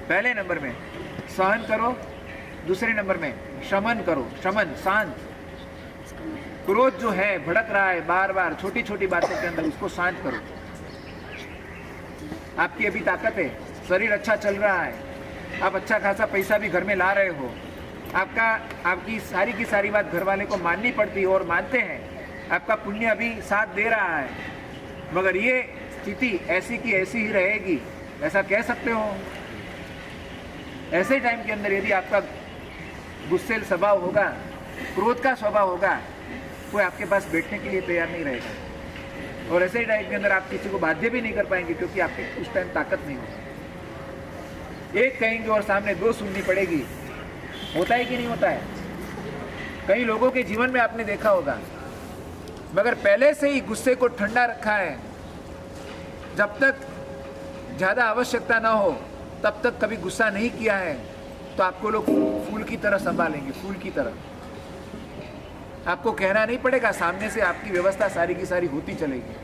पहले नंबर में सहन करो, दूसरे नंबर में शमन करो, शमन शांत। क्रोध जो है भड़क रहा है बार बार छोटी छोटी बातों के अंदर, उसको शांत करो। आपकी अभी ताकत है, शरीर अच्छा चल रहा है, आप अच्छा खासा पैसा भी घर में ला रहे हो, आपकी सारी की सारी बात घर वाले को माननी पड़ती है और मानते हैं, आपका पुण्य अभी साथ दे रहा है, मगर ये स्थिति ऐसी की ऐसी ही रहेगी, ऐसा कह सकते हो। ऐसे टाइम के अंदर यदि आपका गुस्सेल स्वभाव होगा, क्रोध का स्वभाव होगा, कोई आपके पास बैठने के लिए तैयार नहीं रहेगा, और ऐसे टाइम के अंदर आप किसी को बाध्य भी नहीं कर पाएंगे, क्योंकि आपकी उस टाइम ताकत नहीं होगी। एक कहेंगे और सामने दो सुननी पड़ेगी। होता है कि नहीं होता है? कई लोगों के जीवन में आपने देखा होगा, मगर पहले से ही गुस्से को ठंडा रखा है, जब तक ज़्यादा आवश्यकता ना हो तब तक कभी गुस्सा नहीं किया है, तो आपको लोग फूल की तरह संभालेंगे, फूल की तरह। आपको कहना नहीं पड़ेगा, सामने से आपकी व्यवस्था सारी की सारी होती चलेगी।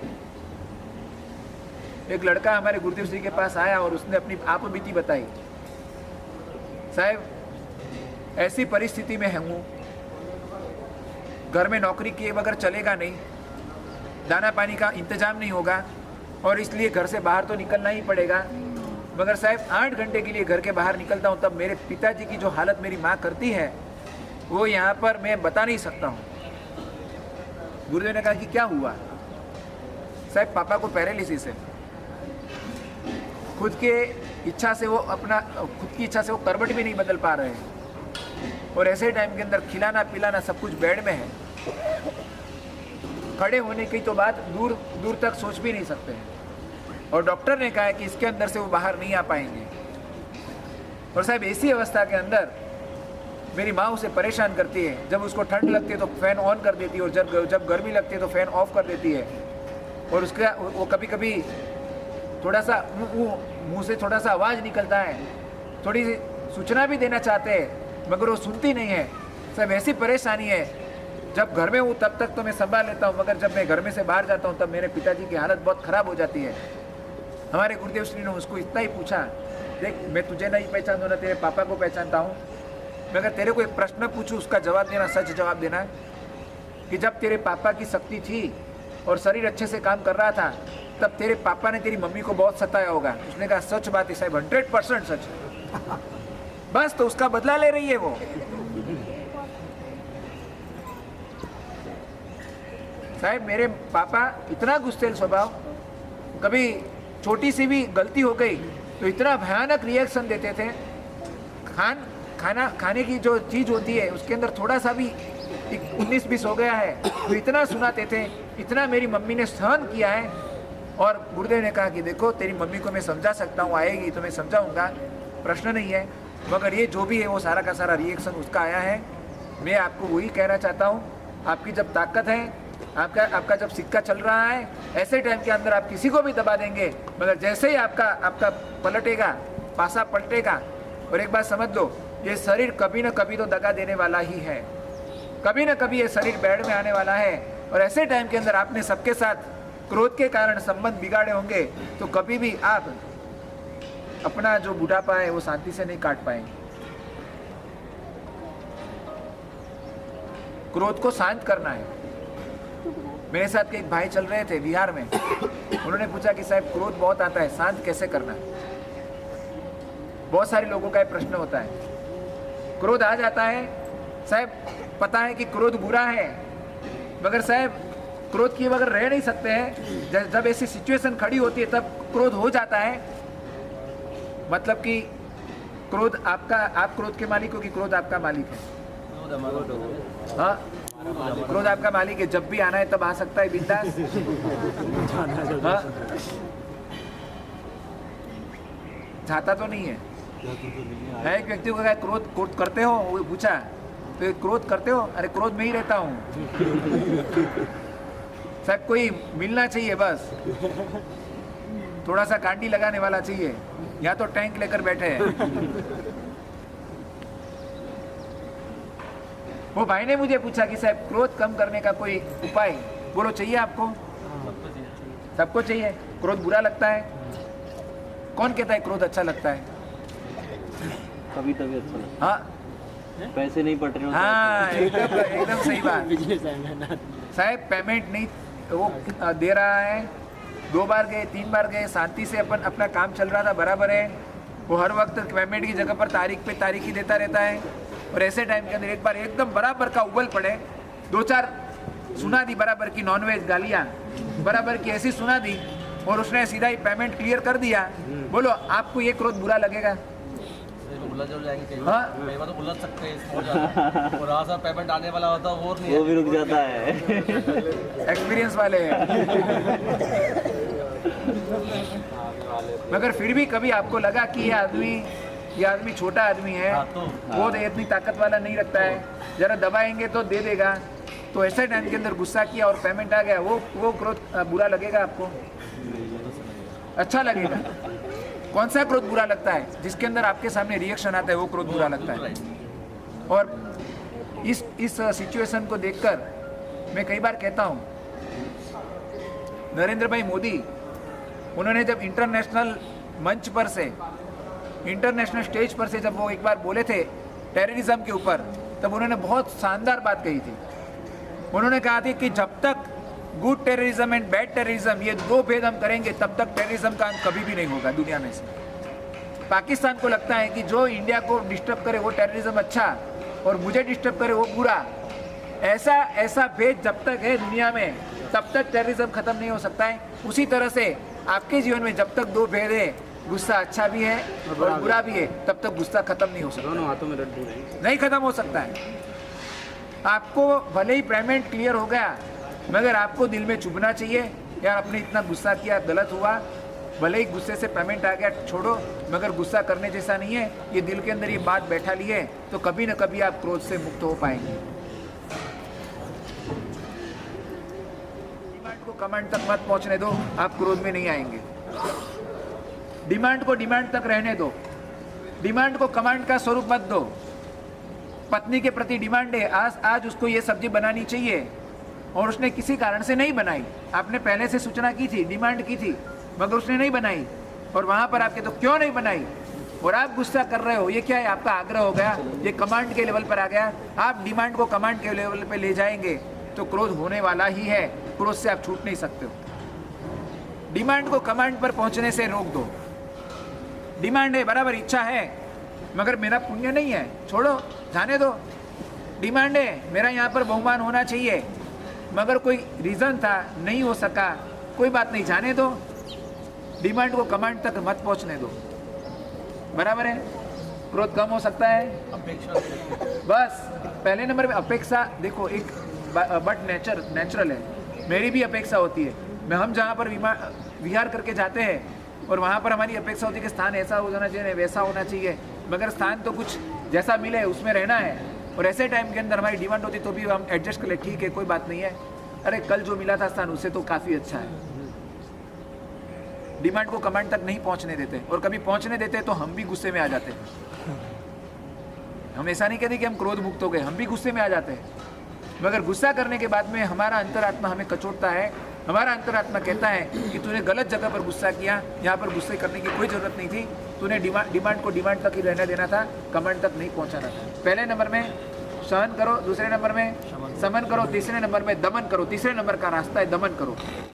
एक लड़का हमारे गुरुदेव श्री के पास आया और उसने अपनी आप बीती बताई। साहब, ऐसी परिस्थिति में हूँ, घर में नौकरी किए बगैर चलेगा नहीं, दाना पानी का इंतजाम नहीं होगा, और इसलिए घर से बाहर तो निकलना ही पड़ेगा। मगर साहब 8 घंटे के लिए घर के बाहर निकलता हूँ, तब मेरे पिताजी की जो हालत मेरी माँ करती है, वो यहाँ पर मैं बता नहीं सकता हूँ। गुरुदेव ने कहा कि क्या हुआ? साहब पापा को पैरालिसिस है, खुद की इच्छा से वो करवट भी नहीं बदल पा रहे हैं, और ऐसे टाइम के अंदर खिलाना पिलाना सब कुछ बेड में है, खड़े होने की तो बात दूर दूर तक सोच भी नहीं सकते हैं, और डॉक्टर ने कहा है कि इसके अंदर से वो बाहर नहीं आ पाएंगे। और साहब ऐसी अवस्था के अंदर मेरी माँ उसे परेशान करती है, जब उसको ठंड लगती है तो फैन ऑन कर देती है, और जब गर्मी लगती है तो फैन ऑफ कर देती है, और उसका वो कभी कभी थोड़ा सा मुँह से थोड़ा सा आवाज़ निकलता है, थोड़ी सी सूचना भी देना चाहते हैं, मगर वो सुनती नहीं है। सब ऐसी परेशानी है, जब घर में हूँ तब तक तो मैं संभाल लेता हूँ, मगर जब मैं घर में से बाहर जाता हूँ तब मेरे पिताजी की हालत बहुत ख़राब हो जाती है। हमारे गुरुदेव श्री ने उसको इतना ही पूछा, देख मैं तुझे नहीं पहचानता ना, तेरे पापा को पहचानता हूँ, मगर तेरे को एक प्रश्न पूछूँ, उसका जवाब देना, सच जवाब देना, कि जब तेरे पापा की शक्ति थी और शरीर अच्छे से काम कर रहा था, तब तेरे पापा ने तेरी मम्मी को बहुत सताया होगा। उसने कहा सच बात है साहब, 100% सच। बस तो उसका बदला ले रही है वो। साहब मेरे पापा इतना गुस्सेल स्वभाव, कभी छोटी सी भी गलती हो गई तो इतना भयानक रिएक्शन देते थे। खाने की जो चीज़ होती है उसके अंदर थोड़ा सा भी 19-20 हो गया है तो इतना सुनाते थे, इतना मेरी मम्मी ने सहन किया है। और गुरुदेव ने कहा कि देखो तेरी मम्मी को मैं समझा सकता हूँ, आएगी तो मैं समझाऊँगा, प्रश्न नहीं है, मगर ये जो भी है वो सारा का सारा रिएक्शन उसका आया है। मैं आपको वही कहना चाहता हूँ, आपकी जब ताकत है, आपका जब सिक्का चल रहा है, ऐसे टाइम के अंदर आप किसी को भी दबा देंगे, मगर जैसे ही आपका पलटेगा, पासा पलटेगा। और एक बात समझ लो, ये शरीर कभी न कभी तो दगा देने वाला ही है, कभी न कभी ये शरीर बैठ में आने वाला है। और ऐसे टाइम के अंदर आपने सबके साथ क्रोध के कारण संबंध बिगाड़े होंगे, तो कभी भी आप अपना जो बुढ़ापा है वो शांति से नहीं काट पाएंगे। क्रोध को शांत करना है। मेरे साथ के एक भाई चल रहे थे बिहार में, उन्होंने पूछा कि साहब क्रोध बहुत आता है, शांत कैसे करना है? बहुत सारे लोगों का ये प्रश्न होता है। क्रोध आ जाता है साहब, पता है कि क्रोध बुरा है, मगर साहब क्रोध किए बगैर रह नहीं सकते हैं। जब ऐसी सिचुएशन खड़ी होती है तब क्रोध हो जाता है। मतलब कि क्रोध आप क्रोध के मालिक हो कि क्रोध आपका मालिक है? हाँ, क्रोध आपका मालिक है, जब भी आना है तब आ सकता है बिंदास। हाँ, चाहता तो नहीं है। एक व्यक्ति को कहा क्रोध करते हो, वो पूछा तो क्रोध करते हो? अरे क्रोध में ही रहता हूँ साहब, कोई मिलना चाहिए, बस थोड़ा सा कांडी लगाने वाला चाहिए, या तो टैंक लेकर बैठे हैं। वो भाई ने मुझे पूछा कि साहब क्रोध कम करने का कोई उपाय बोलो, चाहिए आपको? सबको चाहिए। क्रोध बुरा लगता है? कौन कहता है क्रोध अच्छा लगता है? कभी तबीयत अच्छा हाँ पैसे नहीं पट रहे हो हाँ एकदम सही बात। साहब पेमेंट नहीं वो दे रहा है, 2 बार गए 3 बार गए, शांति से अपन अपना काम चल रहा था, बराबर है। वो हर वक्त पेमेंट की जगह पर तारीख पे तारीख ही देता रहता है, और ऐसे टाइम के अंदर एक बार एकदम बराबर का उबल पड़े, 2-4 सुना दी बराबर की नॉनवेज गालियाँ बराबर की ऐसी सुना दी, और उसने सीधा ही पेमेंट क्लियर कर दिया। बोलो आपको ये क्रोध बुरा लगेगा? उलझ जाएंगे कई हाँ। बार तो उलझ सकते हैं इसमें हो जाता है। और वहाँ से पेमेंट आने वाला होता है वो नहीं वो भी रुक जाता है। एक्सपीरियंस वाले हैं। मगर फिर भी कभी आपको लगा कि ये आदमी छोटा आदमी है, हाँ, तो वो इतनी ताकत वाला नहीं रखता है, जरा दबाएंगे तो दे देगा, तो ऐसे टाइम के अंदर गुस्सा किया और पेमेंट आ गया, वो क्रोध बुरा लगेगा आपको? अच्छा लगेगा? कौन सा क्रोध बुरा लगता है? जिसके अंदर आपके सामने रिएक्शन आता है वो क्रोध बुरा लगता है। और इस सिचुएशन को देखकर मैं कई बार कहता हूँ, नरेंद्र भाई मोदी उन्होंने जब इंटरनेशनल मंच पर से, इंटरनेशनल स्टेज पर से जब वो एक बार बोले थे टेररिज्म के ऊपर, तब उन्होंने बहुत शानदार बात कही थी। उन्होंने कहा था कि जब तक good terrorism and bad terrorism ये 2 भेद हम करेंगे तब तक टेररिज्म का अंत कभी भी नहीं होगा दुनिया में से। पाकिस्तान को लगता है कि जो इंडिया को डिस्टर्ब करे वो टेररिज्म अच्छा, और मुझे डिस्टर्ब करे वो बुरा। ऐसा भेद जब तक है दुनिया में तब तक टेररिज्म खत्म नहीं हो सकता है। उसी तरह से आपके जीवन में जब तक 2 भेद है, गुस्सा अच्छा भी है और बुरा भी है, तब तक गुस्सा खत्म नहीं हो सकता। दोनों हाथों में लड्डू नहीं खत्म हो सकता है। आपको भले ही पेमेंट क्लियर हो गया, मगर आपको दिल में चुभना चाहिए, यार आपने इतना गुस्सा किया, गलत हुआ, भले ही गुस्से से पेमेंट आ गया, छोड़ो, मगर गुस्सा करने जैसा नहीं है। ये दिल के अंदर ये बात बैठा ली है तो कभी न कभी आप क्रोध से मुक्त हो पाएंगे। डिमांड को कमांड तक मत पहुंचने दो, आप क्रोध में नहीं आएंगे। डिमांड को डिमांड तक रहने दो, डिमांड को कमांड का स्वरूप मत दो। पत्नी के प्रति डिमांड है, आज उसको ये सब्जी बनानी चाहिए और उसने किसी कारण से नहीं बनाई, आपने पहले से सूचना की थी, डिमांड की थी, मगर उसने नहीं बनाई, और वहां पर आपके तो क्यों नहीं बनाई, और आप गुस्सा कर रहे हो, ये क्या है? आपका आग्रह हो गया, ये कमांड के लेवल पर आ गया। आप डिमांड को कमांड के लेवल पर ले जाएंगे तो क्रोध होने वाला ही है, क्रोध से आप छूट नहीं सकते हो। डिमांड को कमांड पर पहुंचने से रोक दो। डिमांड है, बराबर इच्छा है, मगर मेरा पुण्य नहीं है, छोड़ो, जाने दो। डिमांड है, मेरा यहाँ पर बहुमान होना चाहिए, मगर कोई रीज़न था, नहीं हो सका, कोई बात नहीं, जाने दो। डिमांड को कमांड तक मत पहुँचने दो, बराबर है? क्रोध कम हो सकता है। अपेक्षा बस पहले नंबर पे अपेक्षा, देखो एक बट नेचुरल है, मेरी भी अपेक्षा होती है। हम जहाँ पर विहार करके जाते हैं और वहाँ पर हमारी अपेक्षा होती है कि स्थान ऐसा हो जाना चाहिए, वैसा होना चाहिए, मगर स्थान तो कुछ जैसा मिले उसमें रहना है, और ऐसे टाइम के अंदर हमारी डिमांड होती तो भी हम एडजस्ट कर ले, ठीक है कोई बात नहीं है, अरे कल जो मिला था स्थान उससे तो काफ़ी अच्छा है। डिमांड को कमांड तक नहीं पहुंचने देते, और कभी पहुंचने देते तो हम भी गुस्से में आ जाते हैं। हम ऐसा नहीं कहते कि हम क्रोध मुक्त हो गए, हम भी गुस्से में आ जाते हैं, मगर गुस्सा करने के बाद में हमारा अंतरात्मा हमें कचोटता है। हमारा अंतरात्मा कहता है कि तूने गलत जगह पर गुस्सा किया, यहाँ पर गुस्से करने की कोई ज़रूरत नहीं थी, तूने डिमांड को डिमांड तक ही रहने देना था, कमांड तक नहीं पहुँचाना था। पहले नंबर में सहन करो, दूसरे नंबर में समन करो, तीसरे नंबर में दमन करो। तीसरे नंबर का रास्ता है दमन करो।